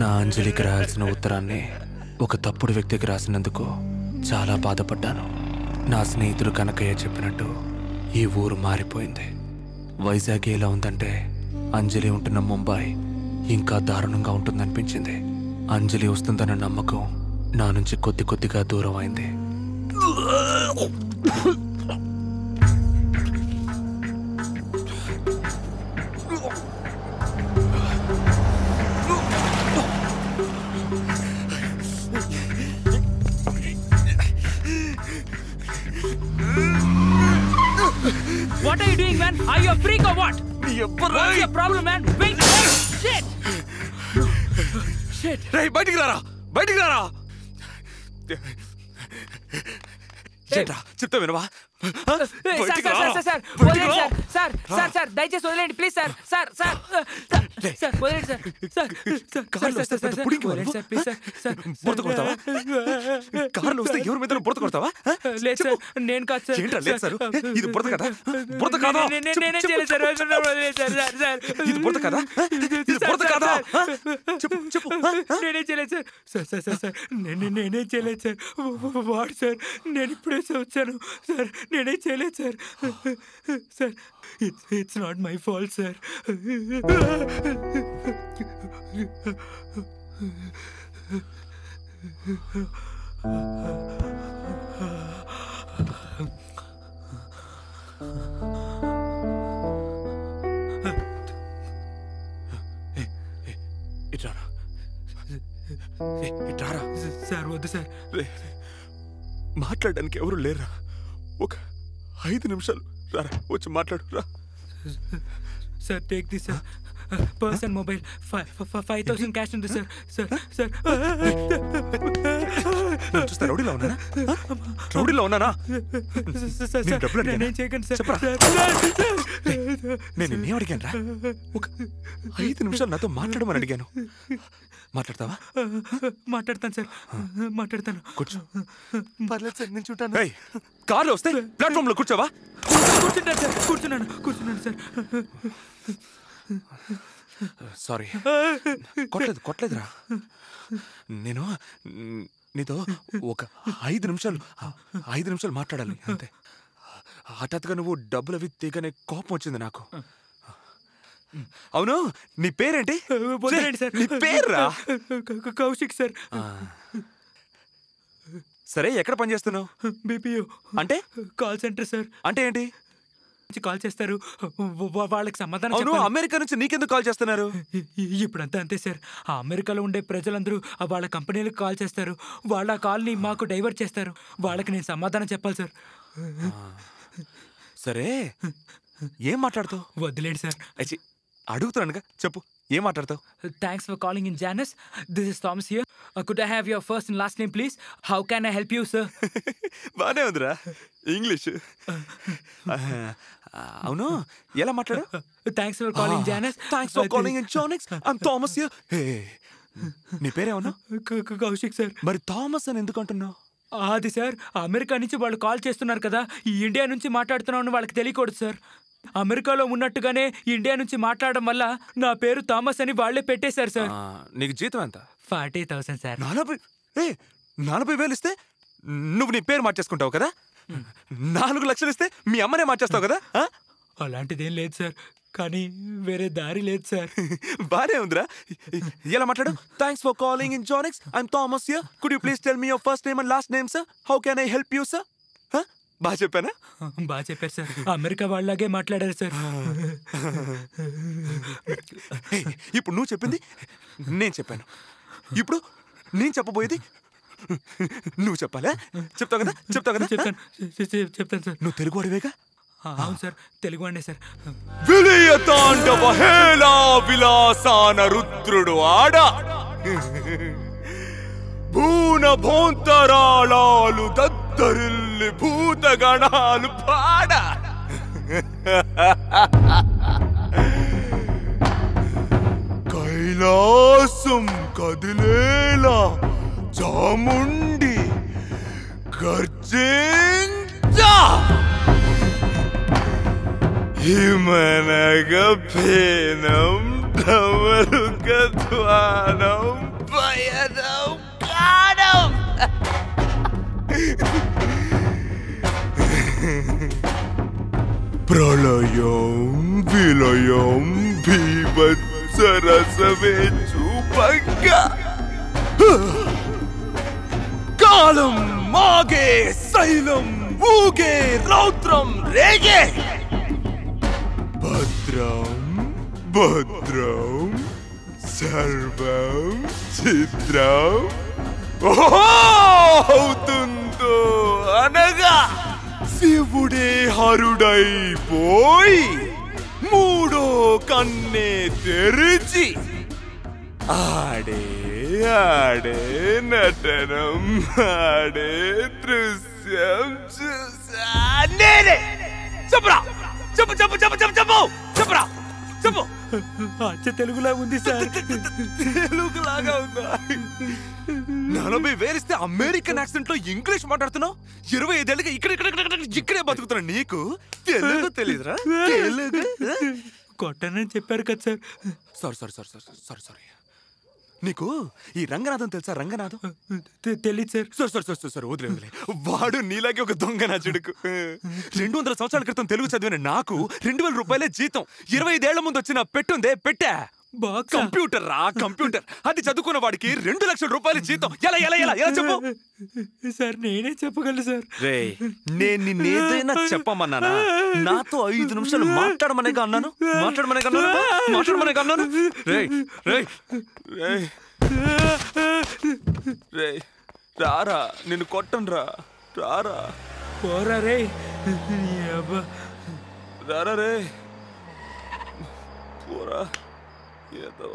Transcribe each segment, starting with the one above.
నా అంజలికి రాయాల్సిన ఉత్తరాన్ని ఒక తప్పుడు వ్యక్తికి రాసినందుకు చాలా బాధపడ్డాను. నా స్నేహితుడు కనకయ్య చెప్పినట్టు ఈ ఊరు మారిపోయింది. వైజాగ్ ఎలా ఉందంటే అంజలి ఉంటున్న ముంబై ఇంకా దారుణంగా ఉంటుందనిపించింది. అంజలి వస్తుందన్న నమ్మకం నా నుంచి కొద్ది కొద్దిగా దూరం అయింది. What are you doing, man? Are you a freak or what? What's your problem, man? Wait! Shit! Shit! Hey, బయటికి రారా! బయటికి రారా! చెప్తా వినవా? సార్ దయచేసి వదిలేండి ప్లీజ్ సార్. సార్ వదిలేండి సార్. కార్లో వస్తే ఎవరి మీద బురద కొడతావా? లేదు సార్, నేను కాదు సార్. ఏంట్రా లేదు సార్? ఇది బురద కదా? బురద కాదా? నేనే చేయలేదు సార్. ఇది బురద కదా? ఇది బురద కాదా? చెప్పు. నేనే చేయలేదు సార్. నేనే చేయలేదు సార్. వాడు సార్, నేను ఇప్పుడే వచ్చాను సార్. నేనే చేయలేదు sir. Sir, it's not my fault sir. ఇట్రారా సార్. వద్దు సార్. మాట్లాడడానికి ఎవరు లేరా? ఒక 5 నిమిషాలు రారా, వచ్చి మాట్లాడు రా. Sir take this sir. Person mobile 5,000 cash ఉంది సార్. సార్ చూస్తా రౌడీలో ఉన్నానా? నేనేం చేయకండి సార్. నేను నిన్నేం అడిగాను రా? ఒక 5 నిమిషాలు నాతో మాట్లాడమని అడిగాను. మాట్లాడతావా? మాట్లాడతాను సార్. మాట్లాడతాను. కూర్చో. పర్లేదు సార్, నేను చూడాను. కార్లో వస్తే ప్లాట్ఫామ్ లో కూర్చోవా? కూర్చుంటాను సార్. కూర్చున్నాను సార్. సారీ. కొట్టలేదురా. నేను నీతో ఒక 5 నిమిషాలు మాట్లాడాలి అంతే. హఠాత్తుగా నువ్వు డబ్బులు అవి తీగనే కోపం వచ్చింది నాకు. అవును, నీ పేరేంటి? సార్. నీ పేర్రా? కౌశిక్ సార్. సరే, ఎక్కడ పని చేస్తున్నావు? బీపీఓ అంటే? Call centre sir. అంటే ఏంటి? కాల్ చేస్తారు, వాళ్ళకి సమాధానం. అవును, అమెరికా నుంచి నీకెందుకు కాల్ చేస్తున్నారు? ఇప్పుడంతా అంతే సార్. ఆ అమెరికాలో ఉండే ప్రజలందరూ వాళ్ళ కంపెనీలకు కాల్ చేస్తారు. వాళ్ళ కాల్ని మాకు డైవర్ట్ చేస్తారు. వాళ్ళకి నేను సమాధానం చెప్పాలి సార్. సరే, ఏం మాట్లాడుతావు? వదిలేండి సార్. అడుగుతున్నానుగా, చెప్పు, ఏం మాట్లాడతావు? Thanks for calling in Janus. This is Thomas here. Could I have your first and last name please? How can I help you sir? బానే ఉందిరా ఇంగ్లీష్. అవును, ఎలా మాట్లాడు? Thanks for calling Janus. Thanks for calling in Janus. I'm Thomas here. నీ పేరేమన్నా? Kaushik sir. మరి Thomas అని ఎందుకు అంటున్నావు? అది సార్, అమెరికా నుంచి వాళ్ళు కాల్ చేస్తున్నారు కదా, ఈ ఇండియా నుంచి మాట్లాడుతున్నామని వాళ్ళకి తెలియకూడదు సార్. అమెరికాలో ఉన్నట్టుగానే ఇండియా నుంచి మాట్లాడడం వల్ల నా పేరు థామస్ అని వాళ్లే పెట్టేశారు సార్. నీకు జీతం ఎంత? 40,000 సార్. 40,000 ఇస్తే నువ్వు నీ పేరు మార్చేసుకుంటావు కదా? 4 లక్షలు ఇస్తే మీ అమ్మనే మార్చేస్తావు కదా? అలాంటిదేం లేదు సార్, కానీ వేరే దారి లేదు సార్. బానే ఉందిరా. ఎలా మాట్లాడు? Thanks for calling in జానిక్స్. I'm Thomas here. Could you please tell me your first name and last name sir? How can I help you sir? బాగా చెప్పానా? బాగా చెప్పారు సార్. అమెరికా వాళ్ళలాగే మాట్లాడారు సార్. ఇప్పుడు నువ్వు చెప్పింది నేను చెప్పాను. ఇప్పుడు నేను చెప్పబోయేది నువ్వు చెప్పాలా? చెప్తావు కదా? చెప్తాను సార్. నువ్వు తెలుగు వాడివేగా? అవును సార్, తెలుగు వాడినే సార్. విలయ తాండవ హేళా విలాసాన రుద్రుడు ఆడ భూన భోంతరాళాలు దద్దరిల్లి భూతగణాలు పాడ కైలాసం కదిలేలా చాముండి గర్జించా హిమనగ పేనం ధమరుక ద్వానం ప్రళయం విలయం భీభత్సరసమే చూపంగా కాలం మాగే శైలం ఊగే రౌద్రం రేగే భద్రం భద్రం సర్వం చిత్రం అవుతుందో అనగా శివుడే హరుడైపోయి మూడో కన్నే తెరిచి ఆడే ఆడే నటనం ఆడే దృశ్యం చూసా నేనే చెప్పరా చెప్పు చెప్పు చెప్పు చెప్పు చెప్పు చెప్పరా చెప్పు అచ్చ తెలుగులా ఉంది సార్. తెలుగులాగా ఉందా? 40,000 ఇస్తే అమెరికన్ యాక్సెంట్ లో ఇంగ్లీష్ మాట్లాడుతున్నావు. 25 ఏళ్ళకి ఇక్కడే బతుకుతున్నా. నీకు తెలుగు తెలీదురా? తెలుగు కొట్టానని చెప్పారు కదా సార్. సారీ. నీకు ఈ రంగనాథం తెలుసా? రంగనాథం తెలీదు సార్. సరే వదిలే. వాడు నీలాగే ఒక దొంగ నా చెడుకు. 200 సంవత్సరాల క్రితం తెలుగు చదివిన నాకు 2,000 రూపాయలే జీతం. 25 ఏళ్ల ముందు వచ్చిన పెట్టుందే పెట్టా. కంప్యూటర్ రా కంప్యూటర్. అది చదువుకున్న వాడికి 2 లక్షల రూపాయలు జీతం. ఎలా చెప్పు సార్. నేనే చెప్పగలను సార్. నేను నిన్నేదైనా చెప్పమన్నానా? నాతో 5 నిమిషాలు మాట్లాడమనేగా అన్నాను. రారా నిన్ను కొట్టను రారా పోరా రే. రారా రే పోరా ఏదో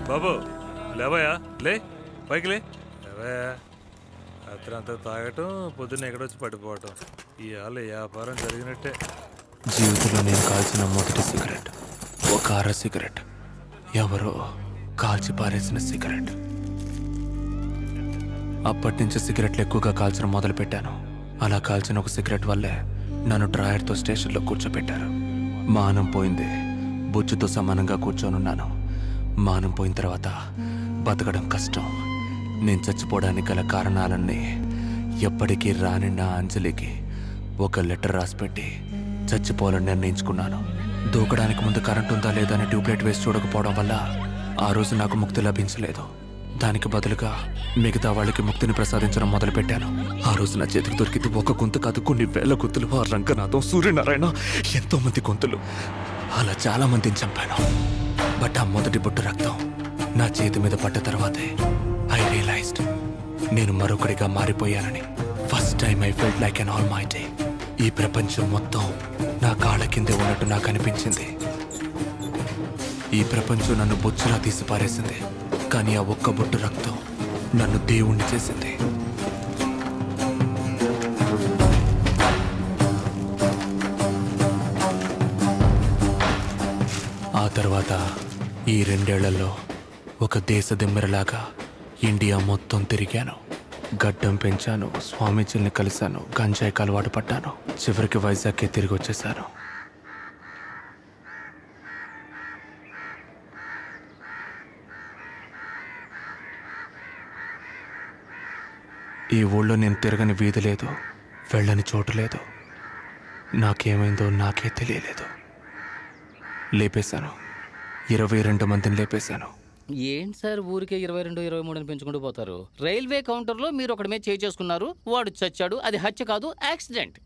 బాబు లేవయా, లే పైకి లే. లేవయా. రాత్రంతా తాగటం, పొద్దున్న ఎక్కడొచ్చి పడిపోవటం. ఇవాళ వ్యాపారం జరిగినట్టే. జీవితంలో నేను కాల్చిన మొదటి సిగరెట్ ఒక అర సిగరెట్. ఎవరో కాల్చి పారేసిన సిగరెట్. అప్పటి నుంచి సిగరెట్లు ఎక్కువగా కాల్చడం మొదలుపెట్టాను. అలా కాల్చిన ఒక సిగరెట్ వల్లే నన్ను డ్రాయర్తో స్టేషన్లో కూర్చోబెట్టారు. మానం పోయింది. బుజ్జుతో సమానంగా కూర్చొనున్నాను. మానం పోయిన తర్వాత బతకడం కష్టం. నేను చచ్చిపోవడానికి గల కారణాలన్నీ ఎప్పటికీ రాని నా అంజలికి ఒక లెటర్ రాసిపెట్టి చచ్చిపోవాలని నిర్ణయించుకున్నాను. దూకడానికి ముందు కరెంట్ ఉందా లేదా అని ట్యూబ్లైట్ వేసి చూడకపోవడం వల్ల ఆ రోజు నాకు ముక్తి లభించలేదు. దానికి బదులుగా మిగతా వాళ్ళకి ముక్తిని ప్రసాదించడం మొదలుపెట్టాను. ఆ రోజు నా చేతికి దొరికింది ఒక గొంతు కాదు, కొన్ని వేల గొంతులు. ఆ రంగనాథం, సూర్యనారాయణ, ఎంతో మంది గొంతులు. అలా చాలా మందిని చంపాను. బట్ ఆ మొదటి బొట్టు రక్తం నా చేతి మీద పడ్డ తర్వాతే ఐ రియలైజ్డ్ నేను మరొకడిగా మారిపోయానని. First time I felt like an almighty. ఈ ప్రపంచం మొత్తం నా కాళ్ళ కిందే ఉన్నట్టు నాకు అనిపించింది. ఈ ప్రపంచం నన్ను బొచ్చులా తీసి పారేసింది. కానీ ఆ ఒక్క బొట్టు రక్తం నన్ను దేవుణ్ణి చేసింది. ఆ తర్వాత ఈ 2 ఏళ్లలో ఒక దేశ దిమ్మెరలాగా ఇండియా మొత్తం తిరిగాను. గడ్డం పెంచాను, స్వామీజీల్ని కలిశాను, గంజాయికి అలవాటు పడ్డాను. చివరికి వైజాగ్కే తిరిగి వచ్చేసాను. ఈ ఊళ్ళో నేను తిరగని వీధి లేదు, వెళ్ళని చోటు లేదు. నాకేమైందో నాకే తెలియలేదు. లేపేశాను. 22 మందిని లేపేశాను. ఏంటి సార్ ఊరికే 22, 23 పెంచుకుంటూ పోతారు? రైల్వే కౌంటర్లో మీరు ఒకటి మీద చేసుకున్నారు, వాడు చచ్చాడు. అది హత్య కాదు, యాక్సిడెంట్.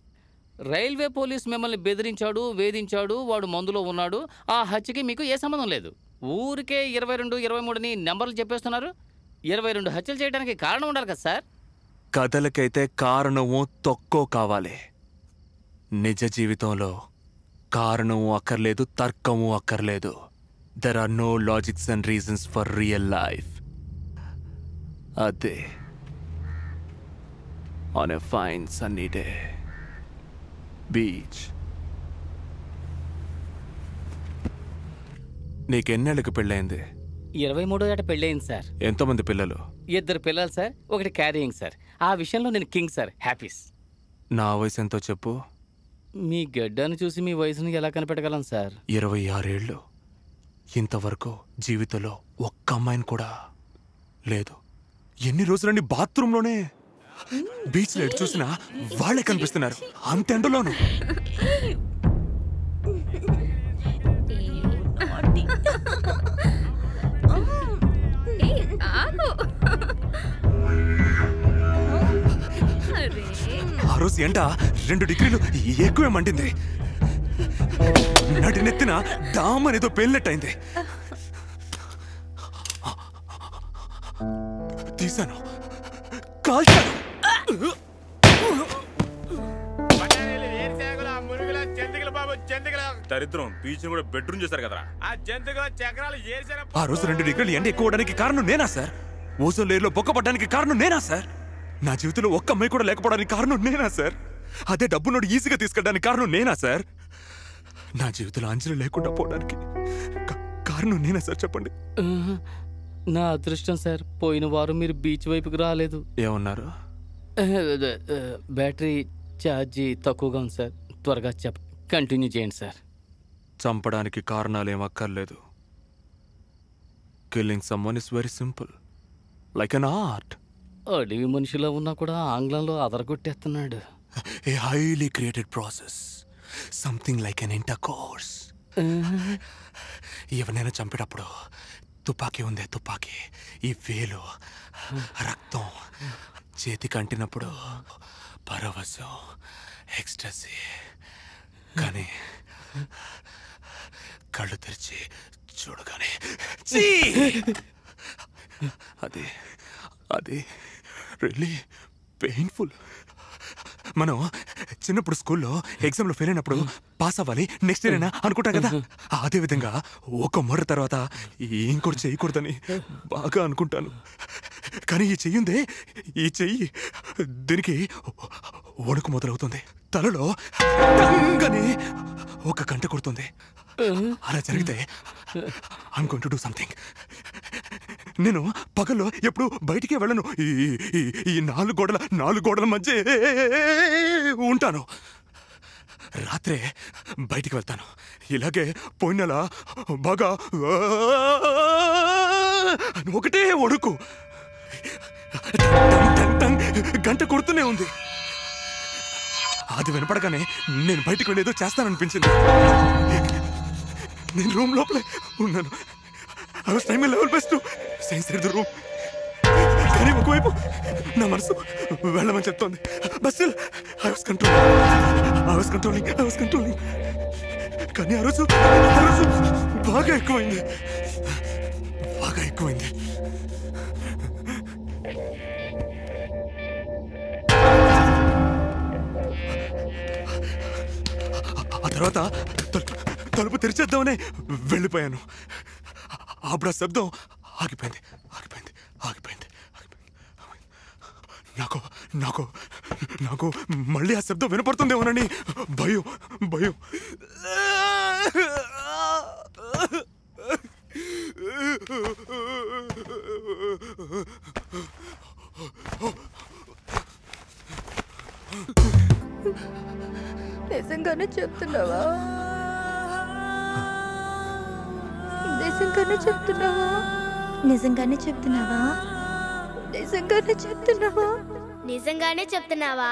రైల్వే పోలీస్ మిమ్మల్ని బెదిరించాడు, వేధించాడు, వాడు మందులో ఉన్నాడు. ఆ హత్యకి మీకు ఏ సంబంధం లేదు. ఊరికే 22, 23 నెంబర్లు చెప్పేస్తున్నారు. 22 హత్యలు చేయడానికి కారణం ఉండాలి కదా సార్. కథలకైతే కారణమో తొక్కో కావాలి. నిజ జీవితంలో కారణం అక్కర్లేదు, తర్కము అక్కర్లేదు. There are no logics and reasons for real life. అదే on a fine sunny day beach. నీకెన్నేళ్ళకి పెళ్ళైంది? 23 ఏట పెళ్ళయింది సార్. ఎంతోమంది పిల్లలు? 2 పిల్లలు సార్, 1 క్యారియింగ్ సార్. ఆ విషయంలో నేను కింగ్ సార్, హ్యాపీస్. నా వయసు ఎంతో చెప్పు. మీ గడ్డను చూసి మీ వయసుని ఎలా కనిపెట్టగలను సార్? 26 ఏళ్ళు. ఇంతవరకు జీవితంలో ఒక్క అమ్మాయిని కూడా లేదు. ఎన్ని రోజులండి బాత్రూంలోనే? బీచ్లో ఎటు చూసినా వాళ్ళే కనిపిస్తున్నారు, అంత ఎండలోను. ఆ రోజు ఎండ 2 డిగ్రీలు ఎక్కువే మండింది. నడినెత్తిన డామ్ అనేదో పేలినట్టయింది. తీశాను, కాల్చాను. దరిద్రం బీచ్ కూడా బెడ్రూమ్ చేశారు కదా. ఆ రోజు 2 డిగ్రీలు ఎండ ఎక్కువ అవడానికి కారణం నేనా సార్? ఓజోన్ లేయర్లో బొక్కపడ్డానికి కారణం నేనా సార్? నా జీవితంలో ఒక్క అమ్మాయి కూడా లేకపోవడానికి కారణం నేనా సార్? అదే డబ్బు నోడు ఈజీగా తీసుకెళ్ళడానికి కారణం నేనా సార్? నా జీవితంలో అంజలి లేకుండా పోవడానికి కారణం నేనా సార్? చెప్పండి. నా అదృష్టం సార్, పోయిన వారం మీరు బీచ్ వైపుకి రాలేదు. ఏమన్నారు? బ్యాటరీ ఛార్జీ తక్కువగా ఉంది సార్. త్వరగా కంటిన్యూ చేయండి సార్. చంపడానికి కారణాలేం అక్కర్లేదు. Killing someone is very simple, like an art. అడవి మనిషిలో ఉన్నా కూడా ఆంగ్లంలో అదరగొట్టేస్తున్నాడు. A highly created process, something like an intercourse. ఎవరైనా చంపేటప్పుడు తుపాకీ ఉందే తుపాకీ, ఈ వేలు రక్తం చేతికి అంటినప్పుడు పరవశం, ఎక్స్టసీ. కానీ కళ్ళు తెరిచి చూడగానే అది అది రియల్లీ పెయిన్ఫుల్. మనం చిన్నప్పుడు స్కూల్లో ఎగ్జామ్లో ఫెయిల్ అయినప్పుడు పాస్ అవ్వాలి, నెక్స్ట్ ఇయర్ అయినా అనుకుంటాం కదా. అదేవిధంగా ఒక మొర్ర తర్వాత ఇంకోటి చేయకూడదని బాగా అనుకుంటాను. కానీ ఈ చెయ్యిందే, ఈ చెయ్యి దీనికి వణుకు మొదలవుతుంది. తలలో టంగని ఒక గంట కొడుతుంది. అలా జరిగితే I'm going to do something. నేను పగల్లో ఎప్పుడు బయటికే వెళ్ళను. ఈ నాలుగు గోడల మధ్య ఉంటాను. రాత్రే బయటికి వెళ్తాను. ఇలాగే పోయిన నెల బాగా ఒకటే ఒడుకు గంట కొడుతూనే ఉంది. అది వినపడగానే నేను బయటికి వెళ్ళేదో చేస్తాననిపించింది. నేను రూమ్ లోపలే ఉన్నాను. I was trying my level best to stay inside the room. కానీ ఒకవైపు నా మనసు వెళ్ళమని చెప్తోంది. But still, I was controlling. కానీ ఆ రోజు బాగా ఎక్కువైంది. ఆ తర్వాత తలుపు తెరిచేద్దామనే వెళ్ళిపోయాను. అప్పుడు ఆ శబ్దం ఆగిపోయింది. నాకు మళ్ళీ ఆ శబ్దం వినపడుతుందేమోనని భయం. నిజంగానే చెప్తున్నావా? నిజంగానే చెప్తున్నావా?